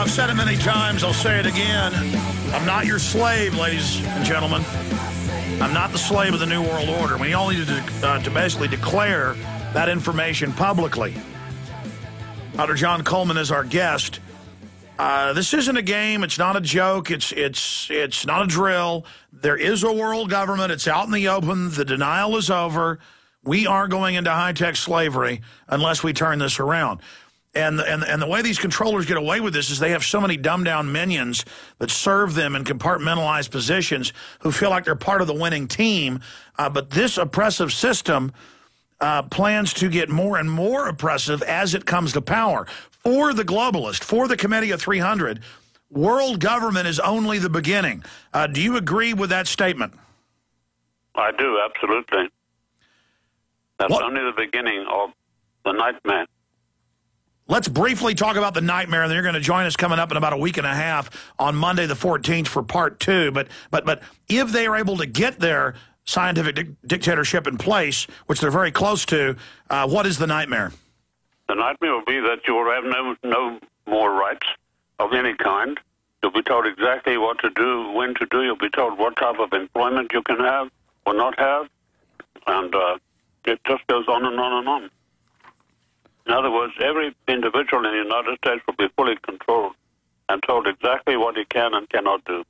I've said it many times. I'll say it again. I'm not your slave, ladies and gentlemen. I'm not the slave of the New World Order. We all need to basically declare that information publicly. Dr. John Coleman is our guest. This isn't a game. It's not a joke. It's not a drill. There is a world government. It's out in the open. The denial is over. We aren't going into high-tech slavery unless we turn this around. And the way these controllers get away with this is they have so many dumbed-down minions that serve them in compartmentalized positions who feel like they're part of the winning team. But this oppressive system plans to get more and more oppressive as it comes to power. For the globalist, for the Committee of 300, world government is only the beginning. Do you agree with that statement? I do, absolutely. That's only the beginning of the nightmare. Let's briefly talk about the nightmare, and then you're going to join us coming up in about a week and a half on Monday the 14th for part 2. But if they are able to get their scientific dictatorship in place, which they're very close to, what is the nightmare? The nightmare will be that you will have no more rights of any kind. You'll be told exactly what to do, when to do. You'll be told what type of employment you can have or not have. And it just goes on and on and on. In other words, every individual in the United States will be fully controlled and told exactly what he can and cannot do.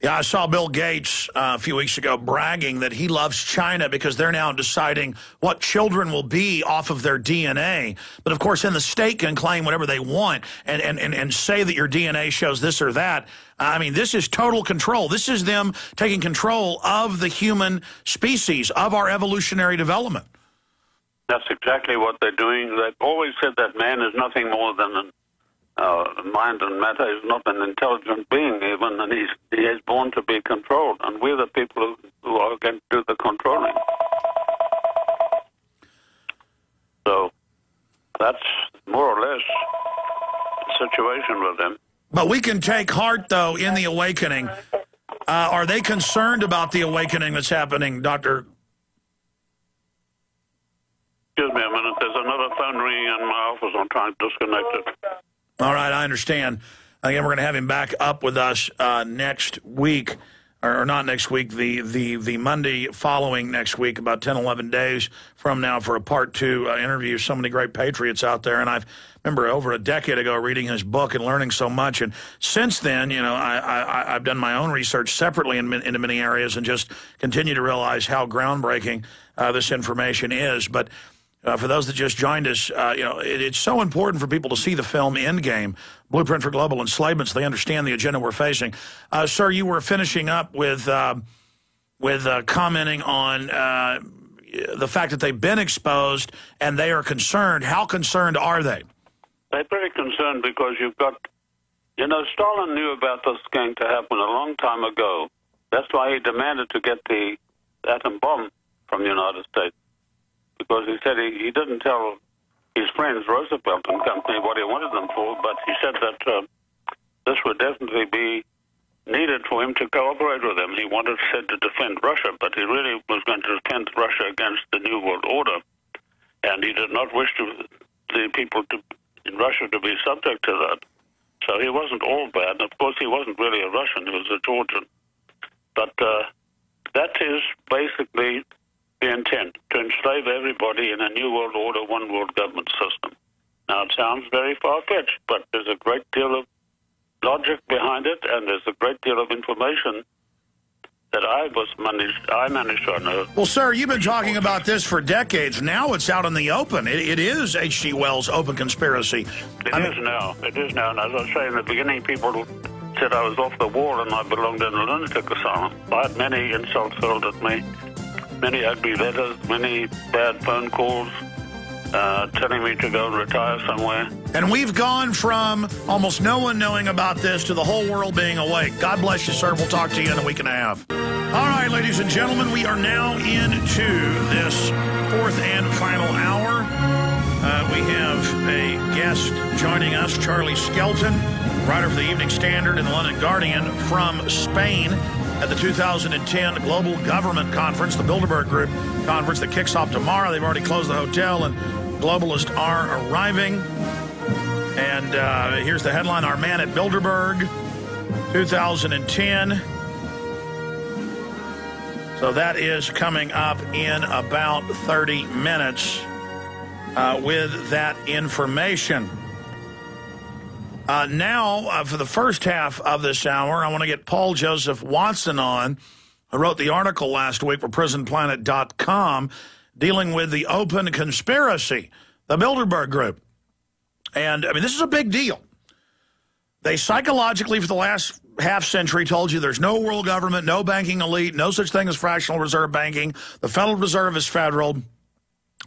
Yeah, I saw Bill Gates a few weeks ago bragging that he loves China because they're now deciding what children will be off of their DNA. But, of course, then the state can claim whatever they want and say that your DNA shows this or that. I mean, this is total control. This is them taking control of the human species, of our evolutionary development. That's exactly what they're doing. They've always said that man is nothing more than mind and matter. Is not an intelligent being even, and he is born to be controlled. And we're the people who are going to do the controlling. So that's more or less the situation with them. But we can take heart, though, in the awakening. Are they concerned about the awakening that's happening, Dr. Excuse me a minute. There's another phone ringing in my office. I'm trying to disconnect it. All right, I understand. Again, we're going to have him back up with us next week, or not next week, the Monday following next week, about 10, 11 days from now for a part 2 interview. So many great patriots out there. And I remember over a decade ago reading his book and learning so much. And since then, you know, I've done my own research separately into many areas and just continue to realize how groundbreaking this information is. But for those that just joined us, you know, it's so important for people to see the film Endgame, Blueprint for Global Enslavement, so they understand the agenda we're facing. Sir, you were finishing up with commenting on the fact that they've been exposed and they are concerned. How concerned are they? They're pretty concerned because you've got, you know, Stalin knew about this going to happen a long time ago. That's why he demanded to get the atom bomb from the United States. Because he said he didn't tell his friends, Roosevelt and company, what he wanted them for, but he said that this would definitely be needed for him to cooperate with them. He said to defend Russia, but he really was going to defend Russia against the New World Order, and he did not wish the people in Russia to be subject to that. So he wasn't all bad. Of course, he wasn't really a Russian, he was a Georgian. But that is basically the intent, to enslave everybody in a new world order, one world government system. Now, it sounds very far-fetched, but there's a great deal of logic behind it, and there's a great deal of information that I managed to unearth. Well, sir, you've been talking about this for decades. Now it's out in the open. It is H.G. Wells' open conspiracy. It is now. And as I say, in the beginning, people said I was off the wall and I belonged in a lunatic asylum. I had many insults hurled at me. Many ugly letters, many bad phone calls, telling me to go and retire somewhere. And we've gone from almost no one knowing about this to the whole world being awake. God bless you, sir. We'll talk to you in a week and a half. All right, ladies and gentlemen, we are now into this fourth and final hour. We have a guest joining us, Charlie Skelton, writer for the Evening Standard and the London Guardian from Spain, at the 2010 Global Government Conference, the Bilderberg Group conference that kicks off tomorrow. They've already closed the hotel, and globalists are arriving. And here's the headline, Our Man at Bilderberg, 2010. So that is coming up in about 30 minutes with that information. Now, for the first half of this hour, I want to get Paul Joseph Watson on, who wrote the article last week for PrisonPlanet.com dealing with the open conspiracy, the Bilderberg Group. And, I mean, this is a big deal. They psychologically, for the last half century, told you there's no world government, no banking elite, no such thing as fractional reserve banking. The Federal Reserve is federal.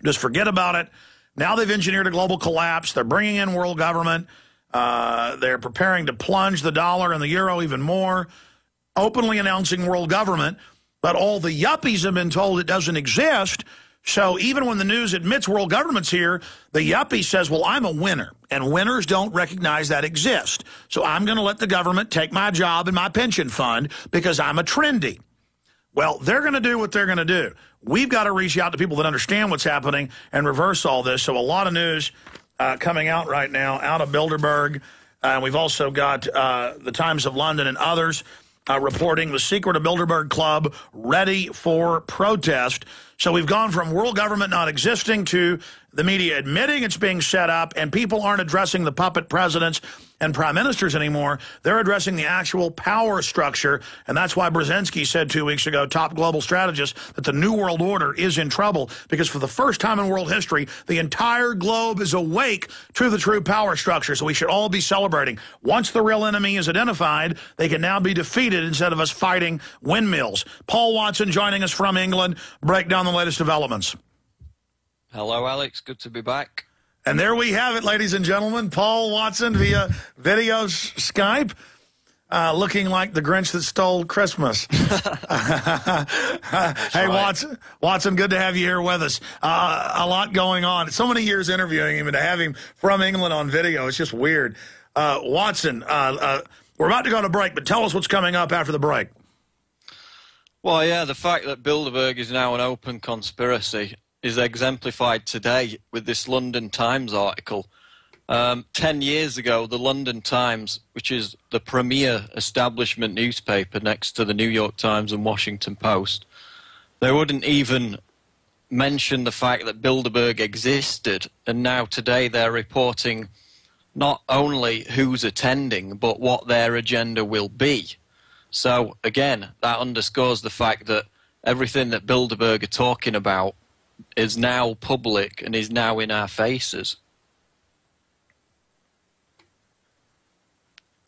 Just forget about it. Now they've engineered a global collapse. They're bringing in world government. They're preparing to plunge the dollar and the euro even more, openly announcing world government. But all the yuppies have been told it doesn't exist. So even when the news admits world government's here, the yuppie says, well, I'm a winner, and winners don't recognize that exists. So I'm going to let the government take my job and my pension fund because I'm a trendy. Well, they're going to do what they're going to do. We've got to reach out to people that understand what's happening and reverse all this. So a lot of news coming out right now out of Bilderberg. We've also got the Times of London and others reporting the secret of Bilderberg Club ready for protest. So we've gone from world government not existing to the media admitting it's being set up, and people aren't addressing the puppet presidents and prime ministers anymore. They're addressing the actual power structure, and that's why Brzezinski said 2 weeks ago, top global strategist, that the New World Order is in trouble, because for the first time in world history, the entire globe is awake to the true power structure, so we should all be celebrating. Once the real enemy is identified, they can now be defeated instead of us fighting windmills. Paul Watson joining us from England, break down the latest developments. Hello, Alex. Good to be back. And there we have it, ladies and gentlemen. Paul Watson via video Skype, looking like the Grinch that stole Christmas. Hey, right. Watson, good to have you here with us. A lot going on. So many years interviewing him, and to have him from England on video, it's just weird. Watson, we're about to go to break, but tell us what's coming up after the break. Well, yeah, the fact that Bilderberg is now an open conspiracy is exemplified today with this London Times article. 10 years ago, the London Times, which is the premier establishment newspaper next to the New York Times and Washington Post, they wouldn't even mention the fact that Bilderberg existed, and now today they're reporting not only who's attending, but what their agenda will be. So, again, that underscores the fact that everything that Bilderberg are talking about is now public and is now in our faces.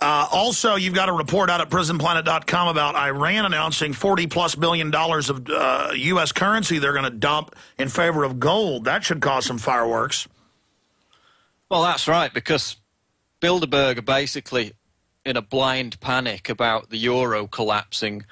Also, you've got a report out at PrisonPlanet.com about Iran announcing $40+ billion of U.S. currency they're going to dump in favor of gold. That should cause some fireworks. Well, that's right, because Bilderberg are basically in a blind panic about the euro collapsing,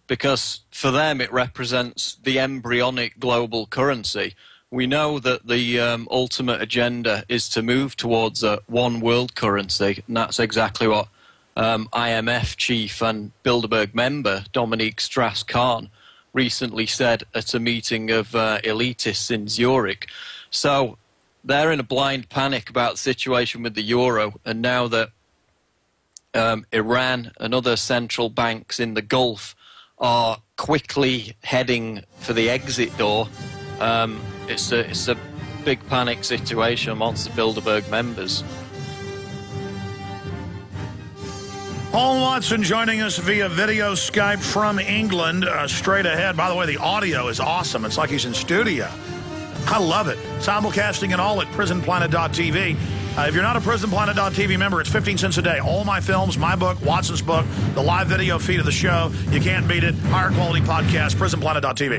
because for them it represents the embryonic global currency. We know that the ultimate agenda is to move towards a one world currency, and that's exactly what IMF chief and Bilderberg member Dominique Strauss-Kahn recently said at a meeting of elitists in Zurich. So they're in a blind panic about the situation with the euro, and now that Iran and other central banks in the Gulf are quickly heading for the exit door, it's a big panic situation amongst the Bilderberg members. Paul Watson joining us via video Skype from England, straight ahead. By the way, the audio is awesome. It's like he's in studio. I love it. Simulcasting and all at PrisonPlanet.tv. If you're not a PrisonPlanet.tv member, it's 15 cents a day. All my films, my book, Watson's book, the live video feed of the show. You can't beat it. Higher quality podcast, PrisonPlanet.tv.